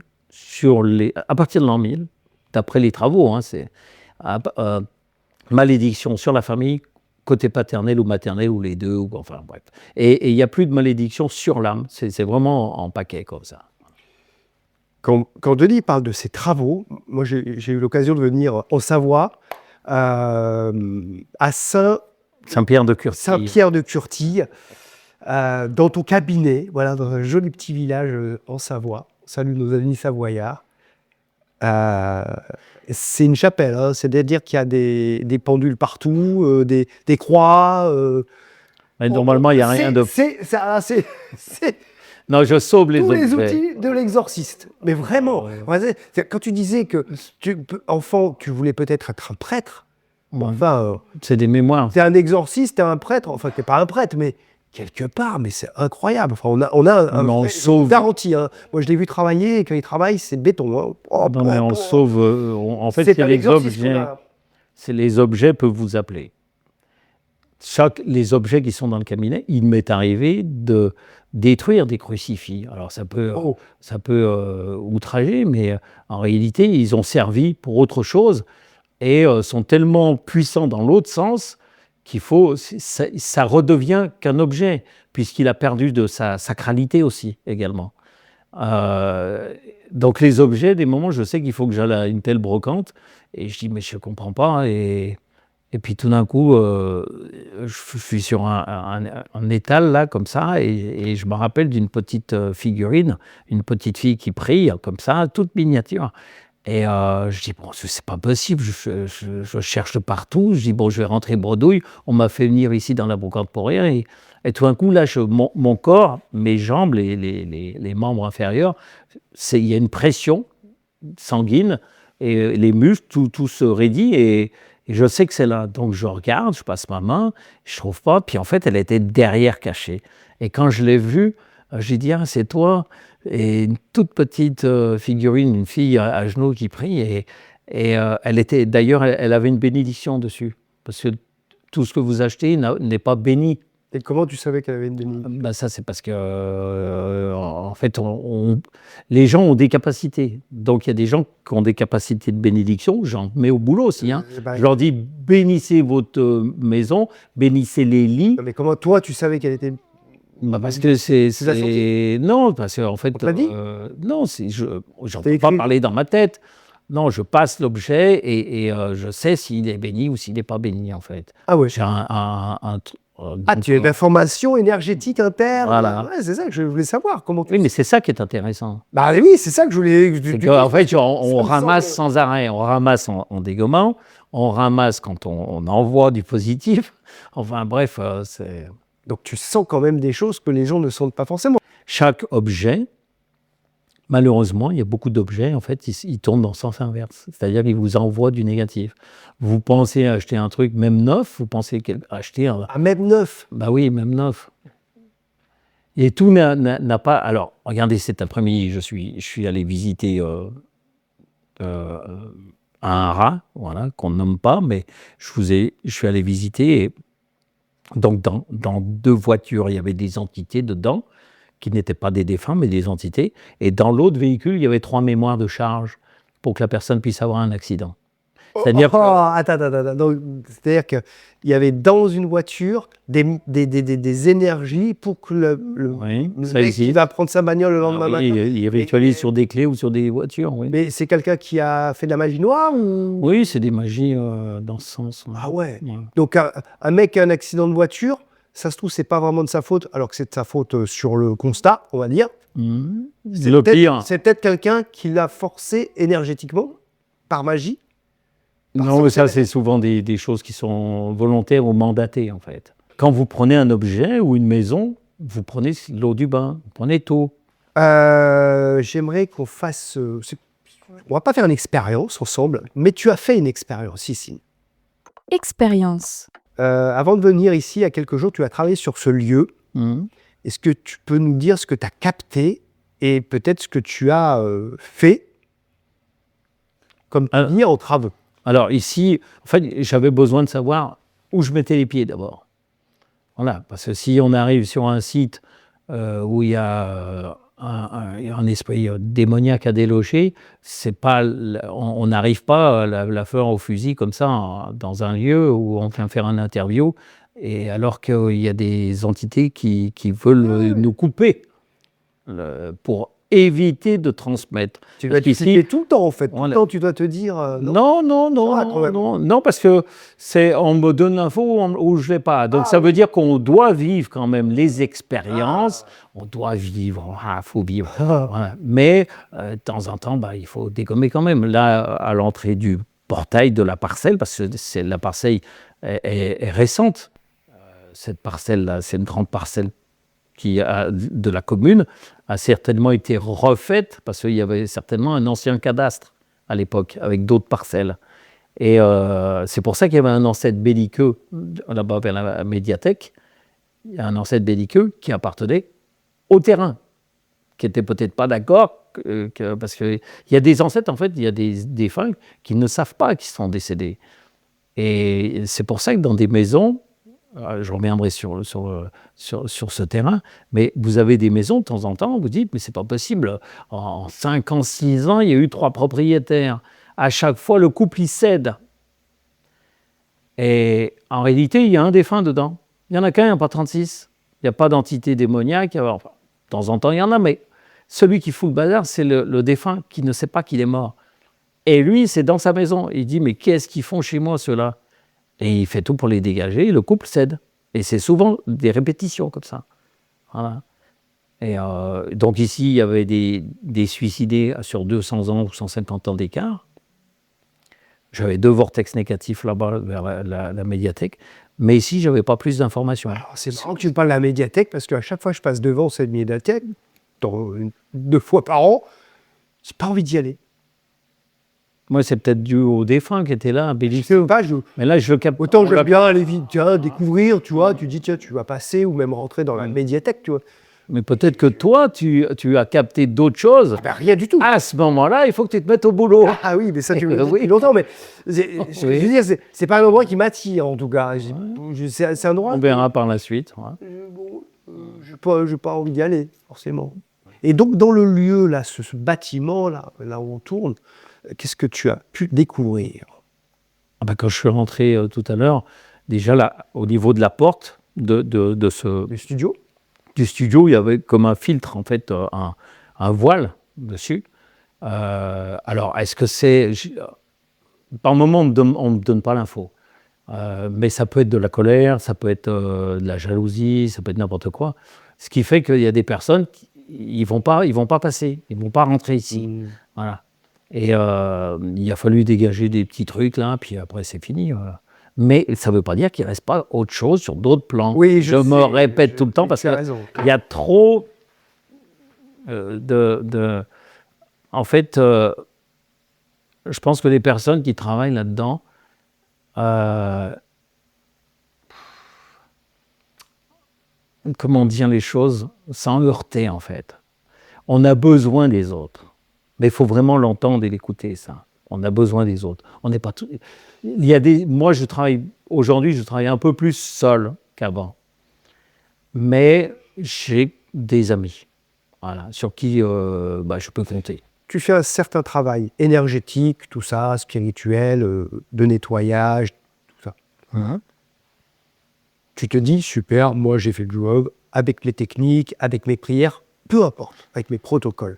à partir de l'an 1000, d'après les travaux, hein, c'est malédiction sur la famille, côté paternel ou maternel, ou les deux, enfin bref. Et il n'y a plus de malédiction sur l'âme, c'est vraiment en paquet comme ça. Quand Denis parle de ses travaux, moi j'ai eu l'occasion de venir en Savoie, à Saint-Pierre de Curtille. Saint-Pierre de Curtille, dans ton cabinet, voilà, dans un joli petit village en Savoie. Salut nos amis savoyards. C'est une chapelle, hein, c'est-à-dire qu'il y a des pendules partout, des croix. Mais normalement, il n'y a rien de... C'est Non, je sauve les tous objets. les outils de l'exorciste. Mais vraiment, Ouais. quand tu disais que, enfant, tu voulais peut-être être un prêtre, Ouais. enfin, C'est des mémoires. t'es un exorciste, t'es un prêtre, enfin, t'es pas un prêtre, mais quelque part, mais c'est incroyable. Enfin, on a un Mais on vrai sauve. garantie. Hein. Moi, je l'ai vu travailler, et quand il travaille, c'est béton. Hein. Oh, Non, mais on sauve... en fait, c'est c'est un les exorciste objets. qu'on a. C'est les objets peuvent vous appeler. Les objets qui sont dans le cabinet, il m'est arrivé de détruire des crucifix. Alors ça peut outrager, mais en réalité, ils ont servi pour autre chose et sont tellement puissants dans l'autre sens qu'il faut, ça redevient qu'un objet, puisqu'il a perdu de sa sacralité aussi, également. Donc les objets, des moments, je sais qu'il faut que j'aille à une telle brocante, et je dis, mais je ne comprends pas, et puis tout d'un coup, je suis sur un étal, là, comme ça, et je me rappelle d'une petite figurine, une petite fille qui prie, comme ça, toute miniature. Et je dis, bon, c'est pas possible, je cherche partout, je dis, bon, je vais rentrer bredouille, on m'a fait venir ici dans la brocante pour rien, et tout d'un coup, là, mon corps, mes jambes, les membres inférieurs, il y a une pression sanguine, et les muscles, tout se raidit, et je sais que c'est là. Donc je regarde, je passe ma main, je ne trouve pas, puis en fait, elle était derrière cachée. Et quand je l'ai vue, j'ai dit, ah, c'est toi. Et une toute petite figurine, une fille à genoux qui prie, et elle était, d'ailleurs, elle avait une bénédiction dessus, parce que tout ce que vous achetez n'est pas béni. Et comment tu savais qu'elle avait une bénédiction? Ben ça, c'est parce que, en fait, les gens ont des capacités. Donc, il y a des gens qui ont des capacités de bénédiction. J'en mets au boulot aussi. Hein. Je leur dis, bénissez votre maison, bénissez les lits. Non, mais comment toi, tu savais qu'elle était... Bah parce que non, parce qu'en fait, On te l'a dit non, j'en peux pas parler dans ma tête. Non, je passe l'objet et je sais s'il est béni ou s'il n'est pas béni, en fait. Ah ouais. J'ai tu as une information énergétique interne. Voilà. Ouais, c'est ça que je voulais savoir. Comment tu... Oui, mais c'est ça qui est intéressant. Bah oui, c'est ça que je voulais... En fait, on ramasse sans arrêt. On ramasse en dégommant, on ramasse quand on envoie du positif. Enfin bref, c'est... Donc tu sens quand même des choses que les gens ne sentent pas forcément. Chaque objet, malheureusement, il y a beaucoup d'objets, en fait, ils tournent dans le sens inverse. C'est-à-dire qu'ils vous envoient du négatif. Vous pensez acheter un truc, même neuf, vous pensez acheter un... Ah, même neuf. Bah oui, même neuf. Et tout n'a pas... Alors, regardez, cet après-midi, je suis allé visiter un rat, voilà, qu'on ne nomme pas, mais je suis allé visiter. Et donc, dans 2 voitures, il y avait des entités dedans, qui n'étaient pas des défunts, mais des entités. Et dans l'autre véhicule, il y avait 3 mémoires de charge pour que la personne puisse avoir un accident. C'est-à-dire attends. Donc, c'est-à-dire qu'il y avait dans une voiture des énergies pour que le oui, mec ça qui existe. va prendre sa bagnole le lendemain matin. Il ritualise sur des clés ou sur des voitures, oui. Mais c'est quelqu'un qui a fait de la magie noire ou... Oui, c'est des magies dans ce sens. Ah ouais. Ouais. Donc un mec qui a un accident de voiture, ça se trouve, c'est pas vraiment de sa faute, alors que c'est de sa faute sur le constat, on va dire. Mhm. C'est Le peut-être- pire, C'est peut-être quelqu'un qui l'a forcé énergétiquement, par magie. non, mais ça, c'est souvent des choses qui sont volontaires ou mandatées, en fait. Quand vous prenez un objet ou une maison, vous prenez l'eau du bain, vous prenez tout. J'aimerais qu'on fasse... on va pas faire une expérience ensemble, mais tu as fait une expérience ici. Expérience. Avant de venir ici, il y a quelques jours, tu as travaillé sur ce lieu. Mhm. Est-ce que tu peux nous dire ce que tu as capté et peut-être ce que tu as fait comme en travaux? Alors ici, en fait, j'avais besoin de savoir où je mettais les pieds d'abord. Voilà, parce que si on arrive sur un site où il y a un esprit démoniaque à déloger, c'est pas, on n'arrive pas la fleur au fusil comme ça dans un lieu où on vient faire une interview, et alors qu'il y a des entités qui veulent nous couper pour éviter de transmettre. Tu vas Ici, expliquer tout le temps, en fait. Tout le Voilà. temps, tu dois te dire... non. Non, parce que on me donne l'info où je ne l'ai pas. Donc ça veut dire qu'on doit vivre quand même les expériences. On doit vivre, faut vivre. Voilà. Mais de temps en temps, il faut dégommer quand même. Là, à l'entrée du portail de la parcelle, parce que la parcelle est récente. Cette parcelle-là, c'est une grande parcelle de la commune, a certainement été refaite, parce qu'il y avait certainement un ancien cadastre à l'époque, avec d'autres parcelles. Et c'est pour ça qu'il y avait un ancêtre belliqueux, là-bas vers la médiathèque, il y a un ancêtre belliqueux qui appartenait au terrain, qui n'était peut-être pas d'accord, parce qu'il y a des ancêtres, en fait, il y a des défunts qui ne savent pas qu'ils sont décédés. Et c'est pour ça que dans des maisons, je reviendrai sur ce terrain, mais vous avez des maisons, de temps en temps, vous dites, mais c'est pas possible, en 5 ans, 6 ans, il y a eu 3 propriétaires. À chaque fois, le couple, il cède. Et en réalité, il y a un défunt dedans. Il n'y en a qu'un, il n'y en a pas 36. Il n'y a pas d'entité démoniaque. Enfin, de temps en temps, il y en a, mais celui qui fout le bazar, c'est le défunt qui ne sait pas qu'il est mort. Et lui, c'est dans sa maison. Il dit, mais qu'est-ce qu'ils font chez moi, ceux-là ? Et il fait tout pour les dégager, et le couple cède. Et c'est souvent des répétitions comme ça. Voilà. Et donc ici, il y avait des suicidés sur 200 ans ou 150 ans d'écart. J'avais 2 vortex négatifs là-bas, vers la médiathèque. Mais ici, je n'avais pas plus d'informations. Alors, c'est marrant que tu me parles de la médiathèque, parce qu'à chaque fois que je passe devant cette médiathèque, 2 fois par an, j'ai pas envie d'y aller. Moi, c'est peut-être dû au défunt qui était là, un Je belliqueux. sais pas, Mais là, je le capte. autant j'aime bien aller vite, tiens, découvrir, tu vois, tu dis, tiens, tu vas passer ou même rentrer dans la médiathèque, tu vois. Mais peut-être que toi, tu as capté d'autres choses. Ben, rien du tout. À ce moment-là, il faut que tu te mettes au boulot. Ah oui, mais ça, tu me le dis Oui. depuis longtemps, mais je veux dire, c'est pas un endroit qui m'attire, en tout cas. C'est un endroit... On verra par la suite. Ouais. Je n'ai pas envie d'y aller, forcément. Et donc, dans le lieu, là, ce bâtiment, là où on tourne, qu'est-ce que tu as pu découvrir? Quand je suis rentré tout à l'heure, déjà là, au niveau de la porte de ce... Le studio? Du studio, il y avait comme un filtre, en fait, un voile dessus. Alors, est-ce que c'est... Par moment, on ne me donne pas l'info. Mais ça peut être de la colère, ça peut être de la jalousie, ça peut être n'importe quoi. Ce qui fait qu'il y a des personnes qui ne vont pas passer, ils ne vont pas rentrer ici. Voilà. Et il a fallu dégager des petits trucs, là, puis après, c'est fini. Mais ça ne veut pas dire qu'il ne reste pas autre chose sur d'autres plans. Oui, je me répète tout le temps parce qu'il y a trop En fait, je pense que les personnes qui travaillent là-dedans, comment dire les choses sans heurter, en fait. On a besoin des autres. Mais il faut vraiment l'entendre et l'écouter, ça. On a besoin des autres. On n'est pas tout... Moi, aujourd'hui, je travaille un peu plus seul qu'avant. Mais j'ai des amis, voilà, sur qui je peux compter. Tu fais un certain travail énergétique, tout ça, spirituel, de nettoyage, tout ça. Tu te dis, super, moi j'ai fait le job avec les techniques, avec mes prières, peu importe, avec mes protocoles.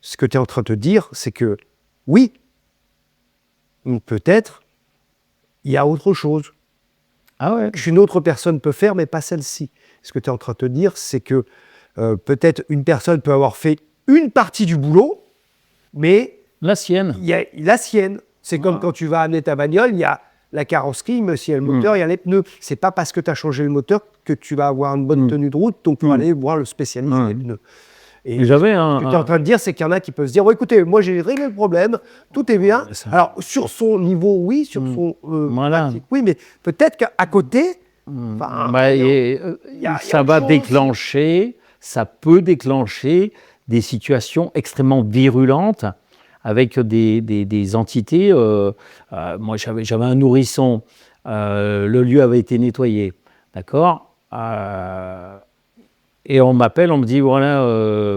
Ce que tu es en train de te dire, c'est que oui, peut-être, il y a autre chose qu'une autre personne peut faire, mais pas celle-ci. Ce que tu es en train de te dire, c'est que peut-être une personne peut avoir fait une partie du boulot, mais la sienne. Il y a la sienne. C'est comme quand tu vas amener ta bagnole, il y a la carrosserie, mais s'il y a le moteur, il y a les pneus. C'est pas parce que tu as changé le moteur que tu vas avoir une bonne tenue de route, donc pour aller voir le spécialiste des pneus. Et ce que tu es en train de dire, c'est qu'il y en a qui peuvent se dire, écoutez, moi j'ai réglé le problème, tout est bien. Alors sur son niveau, oui, sur son pratique, oui, mais peut-être qu'à côté, ça va déclencher, ça peut déclencher des situations extrêmement virulentes avec des entités. Moi, j'avais un nourrisson, le lieu avait été nettoyé, d'accord, et on m'appelle, on me dit, voilà,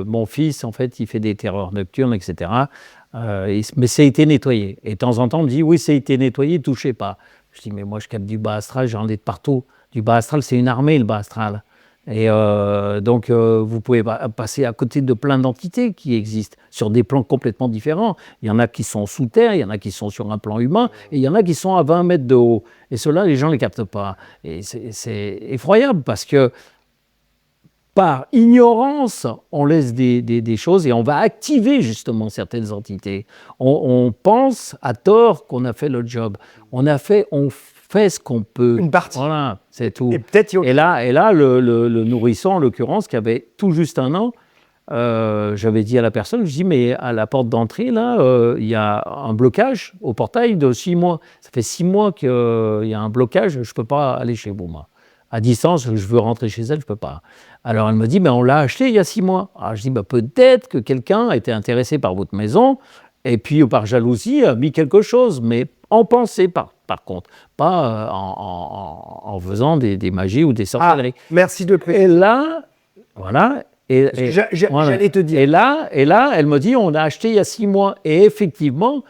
mon fils, en fait, il fait des terreurs nocturnes, etc., mais ça a été nettoyé. Et de temps en temps, on me dit, oui, ça a été nettoyé, touchez pas. Je dis, mais moi, je capte du bas astral, j'en ai de partout. Du bas astral, c'est une armée, le bas astral. Et donc, vous pouvez passer à côté de plein d'entités qui existent sur des plans complètement différents. Il y en a qui sont sous terre, il y en a qui sont sur un plan humain, et il y en a qui sont à 20 mètres de haut. Et ceux-là, les gens ne les captent pas. Et c'est effroyable parce que par ignorance, on laisse des choses et on va activer justement certaines entités. On pense à tort qu'on a fait le job. On fait ce qu'on peut. Une partie. Voilà, c'est tout. Et là, le nourrisson, en l'occurrence, qui avait tout juste 1 an, j'avais dit à la personne, je dis, mais à la porte d'entrée, là, il y a un blocage au portail de 6 mois. Ça fait 6 mois qu'il y a un blocage, je ne peux pas aller chez vous, moi. À distance, je veux rentrer chez elle, je ne peux pas. Alors elle me dit, mais on l'a acheté il y a 6 mois. Alors je dis, peut-être que quelqu'un a été intéressé par votre maison, et puis par jalousie a mis quelque chose, mais en pensée par contre, pas en faisant des magies ou des sorcelleries. Merci de préciser. Et là, voilà. J'allais te dire. Et là, elle me dit, on a acheté il y a 6 mois. Et effectivement,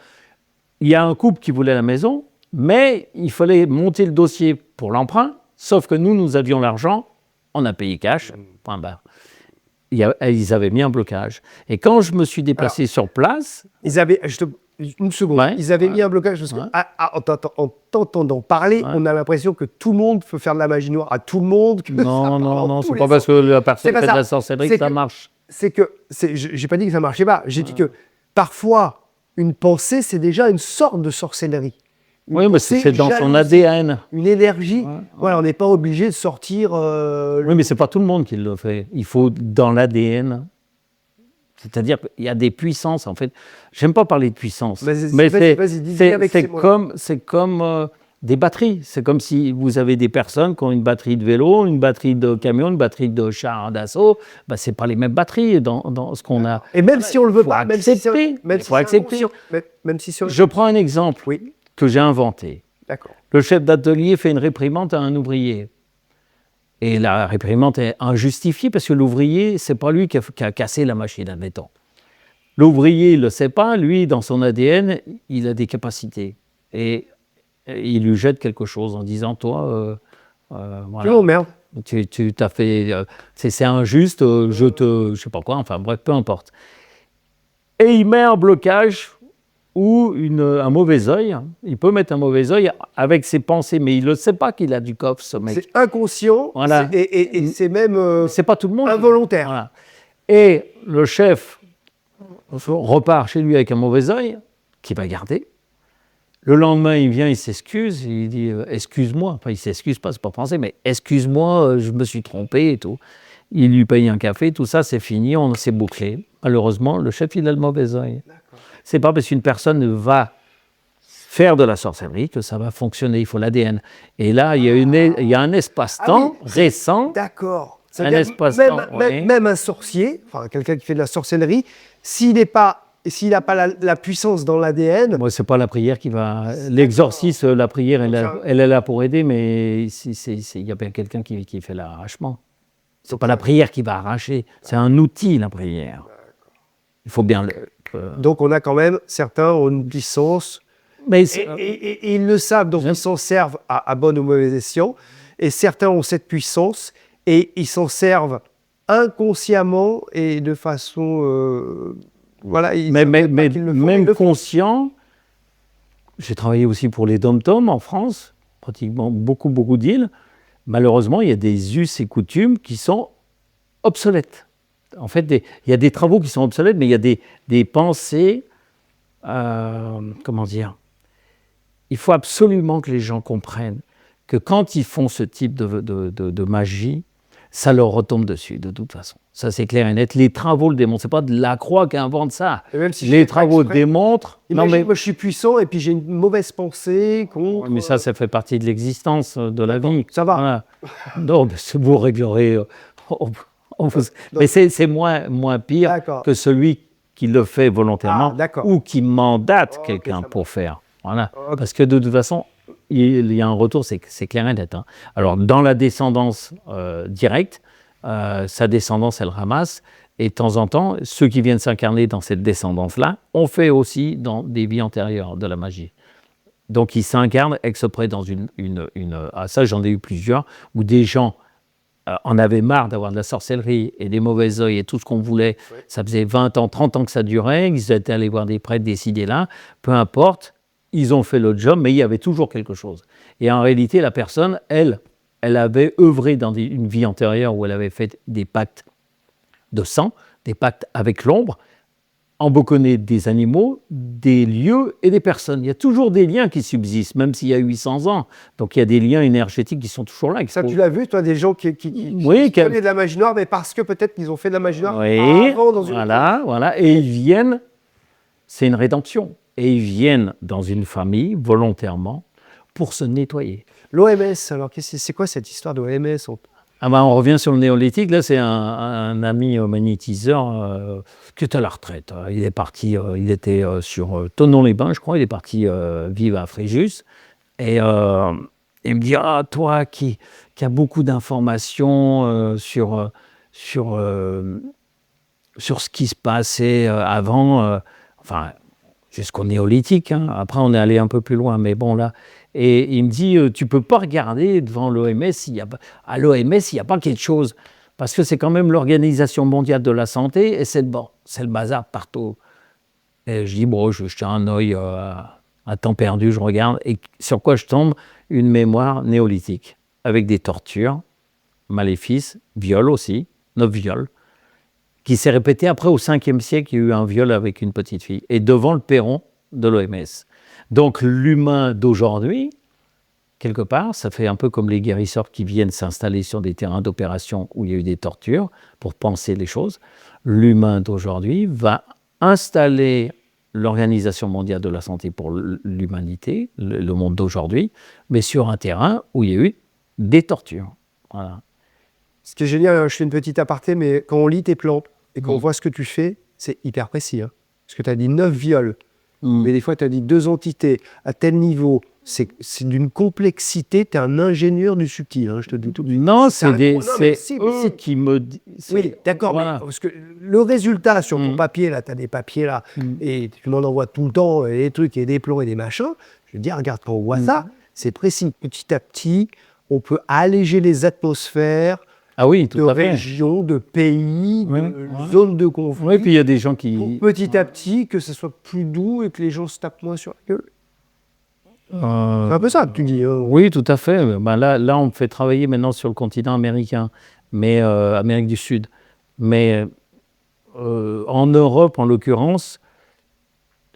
il y a un couple qui voulait la maison, mais il fallait monter le dossier pour l'emprunt, sauf que nous avions l'argent, on a payé cash, point barre. Ils avaient mis un blocage. Et quand je me suis déplacé sur place... Une seconde. Ils avaient mis un blocage parce en t'entendant parler, on a l'impression que tout le monde peut faire de la magie noire à tout le monde. Non, c'est pas parce que la personne fait de la sorcellerie que ça marche. J'ai pas dit que ça marchait pas. J'ai dit que parfois, une pensée, c'est déjà une sorte de sorcellerie. Oui, mais c'est dans son ADN. Une énergie. Voilà, on n'est pas obligé de sortir. Oui, mais c'est pas tout le monde qui le fait. Il faut dans l'ADN. C'est-à-dire qu'il y a des puissances, en fait. J'aime pas parler de puissance, mais c'est comme des batteries. C'est comme si vous avez des personnes qui ont une batterie de vélo, une batterie de camion, une batterie de char d'assaut. C'est pas les mêmes batteries dans ce qu'on a. Et même si on le veut pas, il faut accepter. Je prends un exemple que j'ai inventé. D'accord. Le chef d'atelier fait une réprimande à un ouvrier. Et la réprimande est injustifiée parce que l'ouvrier, c'est pas lui qui a cassé la machine, admettons. L'ouvrier, il le sait pas, lui, dans son ADN, il a des capacités. Et il lui jette quelque chose en disant, toi, voilà, merde. tu t'as fait, c'est injuste, je sais pas quoi, enfin bref, peu importe. Et il met un blocage ou un mauvais œil. Il peut mettre un mauvais œil avec ses pensées, mais il ne sait pas qu'il a du coffre, ce mec. C'est inconscient, voilà. Et c'est même c'est pas tout le monde involontaire. Voilà. Et le chef repart chez lui avec un mauvais œil, qu'il va garder. Le lendemain, il vient, il s'excuse, il dit excuse-moi. Enfin, il s'excuse pas, c'est pas français, mais excuse-moi, je me suis trompé et tout. Il lui paye un café, tout ça, c'est fini, on s'est bouclé. Malheureusement, le chef, il a le mauvais œil. C'est pas parce qu'une personne va faire de la sorcellerie que ça va fonctionner, il faut l'ADN. Et là, il y a un espace-temps récent. D'accord. Un espace-temps, oui. Même un sorcier, enfin quelqu'un qui fait de la sorcellerie, s'il n'a pas la puissance dans l'ADN, Moi, c'est pas la prière qui va. L'exorcisme, la prière, elle est là pour aider, mais il y a bien quelqu'un qui fait l'arrachement. C'est pas la prière qui va arracher, c'est un outil, la prière. Il faut bien donc on a quand même, certains ont une puissance, Mais et ils le savent, donc ils s'en servent à bon ou mauvais escient, et certains ont cette puissance, et ils s'en servent inconsciemment et de façon... voilà, même conscient, j'ai travaillé aussi pour les dom-toms en France, pratiquement beaucoup d'îles. Malheureusement, il y a des us et coutumes qui sont obsolètes. En fait, il y a des travaux qui sont obsolètes, mais il y a des pensées, comment dire, il faut absolument que les gens comprennent que quand ils font ce type de magie, ça leur retombe dessus, de toute façon. Ça, c'est clair et net. Les travaux le démontrent. Ce n'est pas de la croix qui invente ça. Les travaux démontrent... Imagine, moi, je suis puissant et puis j'ai une mauvaise pensée contre... Mais ça fait partie de l'existence, de la vie. Ça va. Voilà. Non, mais vous réglerez... mais c'est moins pire que celui qui le fait volontairement ou qui mandate quelqu'un pour faire. Voilà. Parce que de toute façon, il y a un retour, c'est clair et net. Hein. Alors, dans la descendance directe, sa descendance, elle ramasse. Et de temps en temps, ceux qui viennent s'incarner dans cette descendance-là, ont fait aussi dans des vies antérieures de la magie. Donc, ils s'incarnent exprès dans ah, ça, j'en ai eu plusieurs, où des gens en avaient marre d'avoir de la sorcellerie et des mauvais œils et tout ce qu'on voulait. Oui. Ça faisait 20 ans, 30 ans que ça durait. Ils étaient allés voir des prêtres, décider là. Peu importe, ils ont fait le job, mais il y avait toujours quelque chose. Et en réalité, la personne, elle avait œuvré dans une vie antérieure où elle avait fait des pactes de sang, des pactes avec l'ombre, embauconné des animaux, des lieux et des personnes. Il y a toujours des liens qui subsistent, même s'il y a 800 ans. Donc il y a des liens énergétiques qui sont toujours là. Ça, tu l'as vu, toi, des gens qui connaissent de la magie noire, mais parce que peut-être qu'ils ont fait de la magie noire avant dans une... Voilà. Et ils viennent, c'est une rédemption, et ils viennent dans une famille volontairement pour se nettoyer. L'OMS, alors c'est quoi cette histoire d'OMS? On revient sur le néolithique. Là, c'est un ami magnétiseur qui est à la retraite. Il est parti, il était sur Thonon-les-Bains, je crois. Il est parti vivre à Fréjus. Et il me dit, toi qui as beaucoup d'informations sur ce qui se passait avant, enfin, jusqu'au néolithique. Hein. Après, on est allé un peu plus loin, mais bon, là... Et il me dit, tu ne peux pas regarder devant l'OMS, à l'OMS, il n'y a pas quelque chose. Parce que c'est quand même l'Organisation mondiale de la santé, et c'est le bazar partout. Et je dis, je jette un œil à temps perdu, je regarde. Et sur quoi je tombe? Une mémoire néolithique, avec des tortures, maléfices, viols aussi, 9 viols, qui s'est répété après au 5e siècle, il y a eu un viol avec une petite fille. Et devant le perron de l'OMS. Donc l'humain d'aujourd'hui, quelque part, ça fait un peu comme les guérisseurs qui viennent s'installer sur des terrains d'opération où il y a eu des tortures pour penser les choses. L'humain d'aujourd'hui va installer l'Organisation mondiale de la santé pour l'humanité, le monde d'aujourd'hui, mais sur un terrain où il y a eu des tortures. Voilà. Ce qui est génial, je fais une petite aparté, mais quand on lit tes plantes et qu'on voit ce que tu fais, c'est hyper précis. Hein. Parce que tu as dit 9 viols. Mais des fois, tu as dit 2 entités à tel niveau. C'est d'une complexité. Tu es un ingénieur du subtil, hein, je te dis tout de suite. Non, c'est eux qui me disent. Oui, d'accord. Voilà. Parce que le résultat sur ton papier, là, tu as des papiers là, et tu m'en envoies tout le temps, et des trucs, et des plans, et des machins. Je veux dire, regarde, quand on voit ça, c'est précis. Petit à petit, on peut alléger les atmosphères. Ah oui, tout de à fait. régions, de pays, de zones de conflit. Oui, puis il y a des gens qui... Pour petit à petit, que ce soit plus doux et que les gens se tapent moins sur la gueule. C'est un peu ça que tu dis. Oui, tout à fait. Ben là, on me fait travailler maintenant sur le continent américain, mais Amérique du Sud. Mais en Europe, en l'occurrence,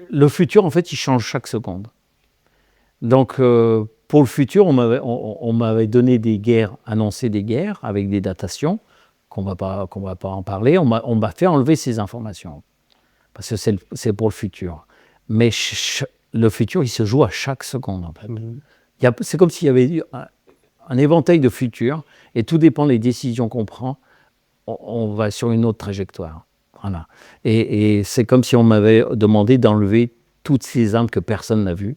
le futur, en fait, il change chaque seconde. Donc, pour le futur, on m'avait donné des guerres, annoncé des guerres avec des datations, qu'on va pas en parler. On m'a fait enlever ces informations, parce que c'est pour le futur. Mais le futur, il se joue à chaque seconde, en fait. C'est comme s'il y avait eu un éventail de futurs, et tout dépend des décisions qu'on prend, on va sur une autre trajectoire. Voilà. Et c'est comme si on m'avait demandé d'enlever toutes ces armes que personne n'a vues.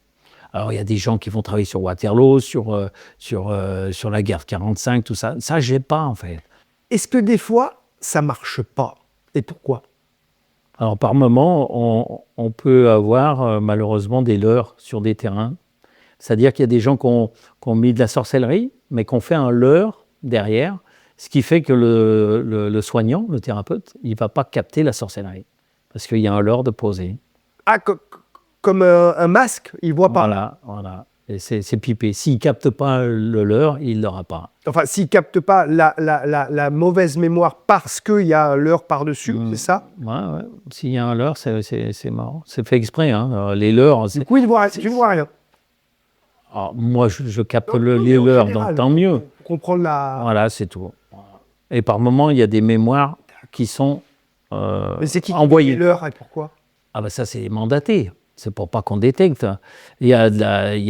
Alors, il y a des gens qui vont travailler sur Waterloo, sur la guerre de 45, tout ça. Ça, j'ai pas, en fait. Est-ce que des fois, ça marche pas? Et pourquoi? Alors, par moment, on peut avoir malheureusement des leurres sur des terrains. C'est-à-dire qu'il y a des gens qui ont mis de la sorcellerie, mais qui ont fait un leurre derrière, ce qui fait que le soignant, le thérapeute, il ne va pas capter la sorcellerie, parce qu'il y a un leurre de posé. Ah, comme un masque, il voit pas. Voilà. Et c'est pipé. S'il ne capte pas le leurre, il ne l'aura pas. Enfin, s'il capte pas la mauvaise mémoire parce qu'il y a un leurre par-dessus, c'est ça? Ouais. S'il y a un leurre, c'est marrant. C'est fait exprès, hein. Les leurres... Du coup, tu ne vois rien. Alors, moi, je capte les leurres, donc tant mieux. Pour comprendre Voilà, c'est tout. Et par moments, il y a des mémoires qui sont Mais c'est qui envoyées. Les leurres et pourquoi? Ah ben ça, c'est mandaté. C'est pour pas qu'on détecte. Il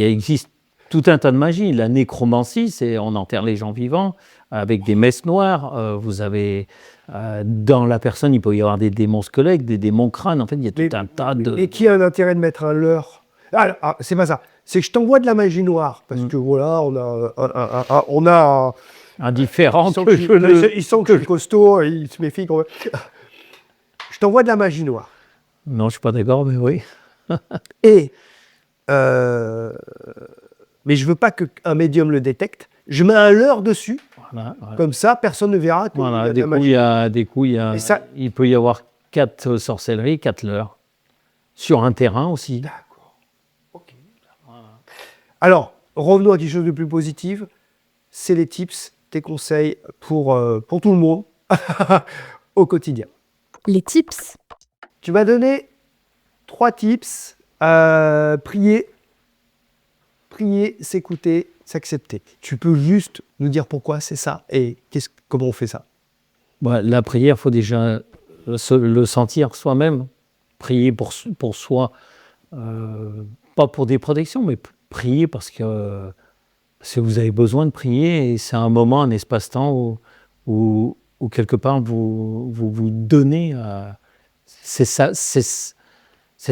existe tout un tas de magie. La nécromancie, c'est on enterre les gens vivants avec des messes noires. Vous avez dans la personne, il peut y avoir des démons squelettes, des démons crânes. En fait, il y a tout un tas de... Mais qui a un intérêt de mettre un leurre? C'est pas ça. C'est que je t'envoie de la magie noire. Parce que voilà, on a un différent. Ils sont que je suis costaud, ils se méfient. Je t'envoie de la magie noire. Non, je suis pas d'accord, mais oui. Mais je veux pas qu'un médium le détecte. Je mets un leurre dessus. Voilà. Comme ça, personne ne verra. Voilà. Il peut y avoir 4 sorcelleries, 4 leurres. Sur un terrain aussi. D'accord. Ok. Voilà. Alors, revenons à quelque chose de plus positif. C'est les tips, tes conseils pour tout le monde au quotidien. Les tips. Tu m'as donné 3 tips. Prier, s'écouter, s'accepter. Tu peux juste nous dire pourquoi c'est ça et comment on fait ça? La prière, il faut déjà le sentir soi-même. Prier pour soi, pas pour des protections, mais prier parce que vous avez besoin de prier et c'est un moment, un espace-temps où quelque part vous donnez. C'est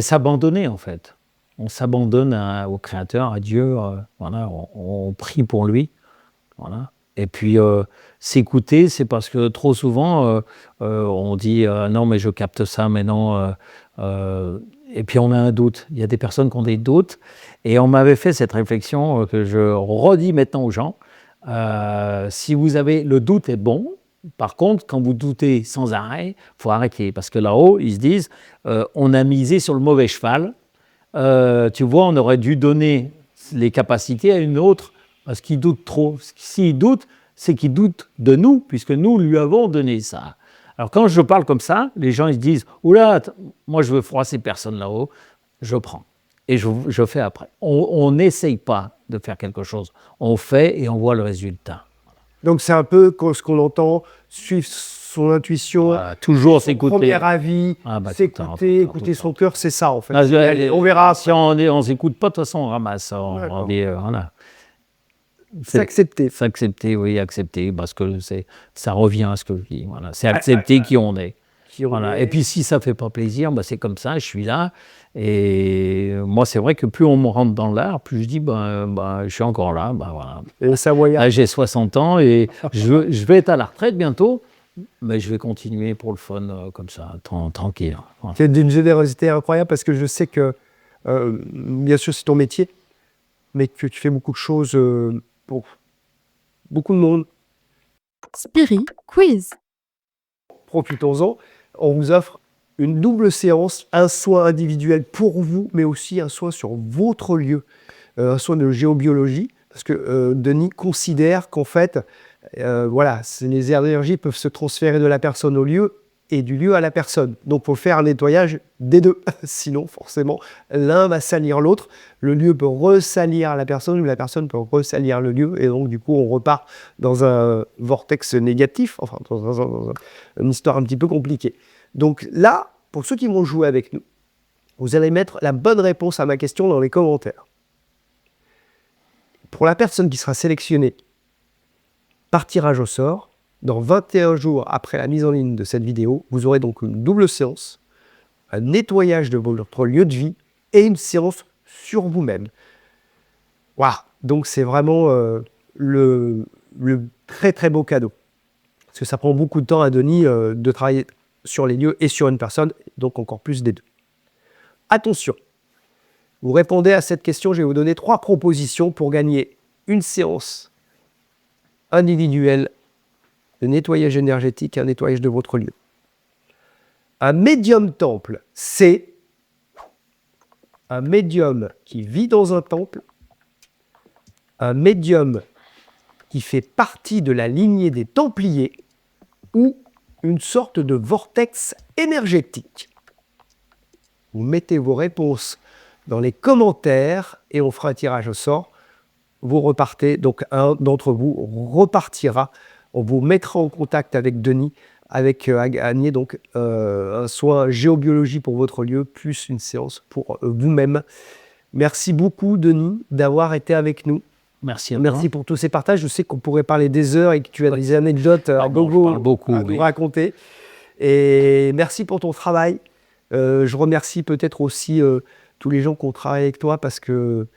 s'abandonner en fait. On s'abandonne au Créateur, à Dieu. Voilà, on prie pour lui. Voilà. Et puis s'écouter, c'est parce que trop souvent on dit non mais je capte ça, mais non. Et puis on a un doute. Il y a des personnes qui ont des doutes. Et on m'avait fait cette réflexion que je redis maintenant aux gens. Si vous avez le doute est bon. Par contre, quand vous doutez sans arrêt, il faut arrêter. Parce que là-haut, ils se disent, on a misé sur le mauvais cheval. Tu vois, on aurait dû donner les capacités à une autre, parce qu'il doute trop. S'il doute, c'est qu'il doute de nous, puisque nous lui avons donné ça. Alors quand je parle comme ça, les gens ils se disent, oula, moi je veux froisser personne là-haut, je prends. Et je fais après. On n'essaye pas de faire quelque chose. On fait et on voit le résultat. Donc c'est un peu ce qu'on entend, suivre son intuition, voilà, toujours s'écouter. Premier avis, s'écouter, écouter son cœur, c'est ça en fait. On verra. Si on s'écoute pas, de toute façon on ramasse. Voilà. S'accepter, oui, accepter, parce que ça revient à ce que je dis. Voilà. C'est accepter qui on est. Voilà. Et puis si ça fait pas plaisir, c'est comme ça, je suis là. Et moi, c'est vrai que plus on me rentre dans l'art, plus je dis, je suis encore là. Voilà. Et ça voyage. Là, j'ai 60 ans et je vais être à la retraite bientôt, mais je vais continuer pour le fun, comme ça, tranquille. Voilà. C'est d'une générosité incroyable parce que je sais que, bien sûr, c'est ton métier, mais que tu fais beaucoup de choses pour beaucoup de monde. Spirit Quiz. Profitons-en. On vous offre une double séance, un soin individuel pour vous, mais aussi un soin sur votre lieu, un soin de géobiologie, parce que Denis considère qu'en fait, les énergies peuvent se transférer de la personne au lieu et du lieu à la personne. Donc, il faut faire un nettoyage des deux. Sinon, forcément, l'un va salir l'autre. Le lieu peut ressalir la personne ou la personne peut ressalir le lieu. Et donc, du coup, on repart dans un vortex négatif, enfin, dans une histoire un petit peu compliquée. Donc là, pour ceux qui vont jouer avec nous, vous allez mettre la bonne réponse à ma question dans les commentaires. Pour la personne qui sera sélectionnée par tirage au sort, dans 21 jours après la mise en ligne de cette vidéo, vous aurez donc une double séance, un nettoyage de votre lieu de vie et une séance sur vous-même. Waouh! Donc c'est vraiment le très très beau cadeau. Parce que ça prend beaucoup de temps à Denis de travailler sur les lieux et sur une personne, donc encore plus des deux. Attention, vous répondez à cette question, je vais vous donner 3 propositions pour gagner une séance individuelle de nettoyage énergétique et un nettoyage de votre lieu. Un médium temple, c'est un médium qui vit dans un temple, un médium qui fait partie de la lignée des Templiers ou une sorte de vortex énergétique. Vous mettez vos réponses dans les commentaires et on fera un tirage au sort. Vous repartez, donc un d'entre vous repartira. On vous mettra en contact avec Denis, avec à gagner donc un soin géobiologie pour votre lieu, plus une séance pour vous-même. Merci beaucoup Denis d'avoir été avec nous. Merci à Merci pour tous ces partages. Je sais qu'on pourrait parler des heures et que tu as des anecdotes à gogo beaucoup, à nous raconter. Et merci pour ton travail. Je remercie peut-être aussi tous les gens qui ont travaillé avec toi parce que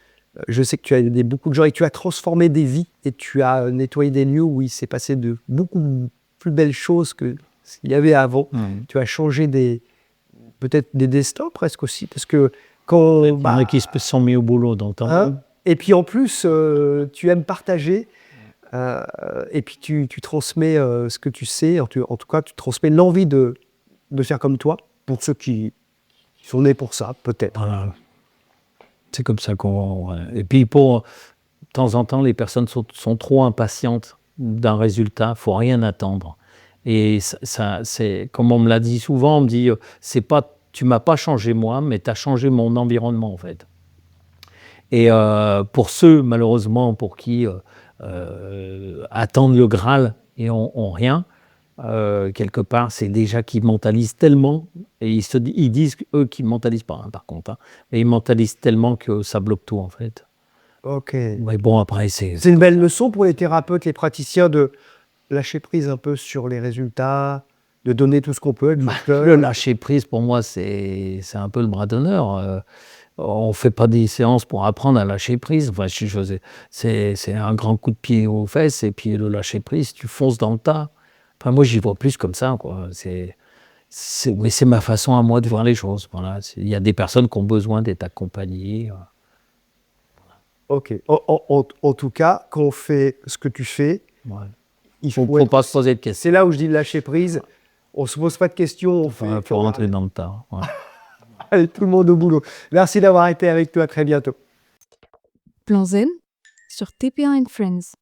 je sais que tu as aidé beaucoup de gens et tu as transformé des vies et tu as nettoyé des lieux où il s'est passé de beaucoup plus belles choses que ce qu'il y avait avant. Tu as changé peut-être des destins presque aussi parce que quand... Il y en a qui se sont mis au boulot dans le temps. Et puis en plus, tu aimes partager et puis tu transmets ce que tu sais. En tout cas, tu transmets l'envie de faire comme toi pour ceux qui sont nés pour ça, peut-être. Voilà. C'est comme ça qu'on... Et puis, de temps en temps, les personnes sont trop impatientes d'un résultat. Il ne faut rien attendre. Et ça, c'est, comme on me l'a dit souvent, on me dit, tu ne m'as pas changé moi, mais tu as changé mon environnement, en fait. Et pour ceux, malheureusement, pour qui attendent le Graal et ont rien, quelque part, c'est déjà qu'ils mentalisent tellement, et ils disent, eux, qu'ils ne mentalisent pas, hein, par contre, hein, mais ils mentalisent tellement que ça bloque tout, en fait. Ok. Mais bon, après, c'est une belle leçon pour les thérapeutes, les praticiens, de lâcher prise un peu sur les résultats, de donner tout ce qu'on peut. Le lâcher prise, pour moi, c'est un peu le bras d'honneur. On ne fait pas des séances pour apprendre à lâcher prise. Enfin, c'est un grand coup de pied aux fesses, et puis le lâcher prise, tu fonces dans le tas. Enfin, moi, j'y vois plus comme ça, quoi. Mais c'est ma façon à moi de voir les choses. Voilà. Il y a des personnes qui ont besoin d'être accompagnées. Ok. En tout cas, quand on fait ce que tu fais, Ouais. il Il faut ne faut pas se poser de questions. C'est là où je dis lâcher prise. On ne se pose pas de questions. Il faut rentrer dans le tas. Ouais. Allez, tout le monde au boulot. Merci d'avoir été avec nous. À très bientôt. Plan Zen sur TP1 & Friends.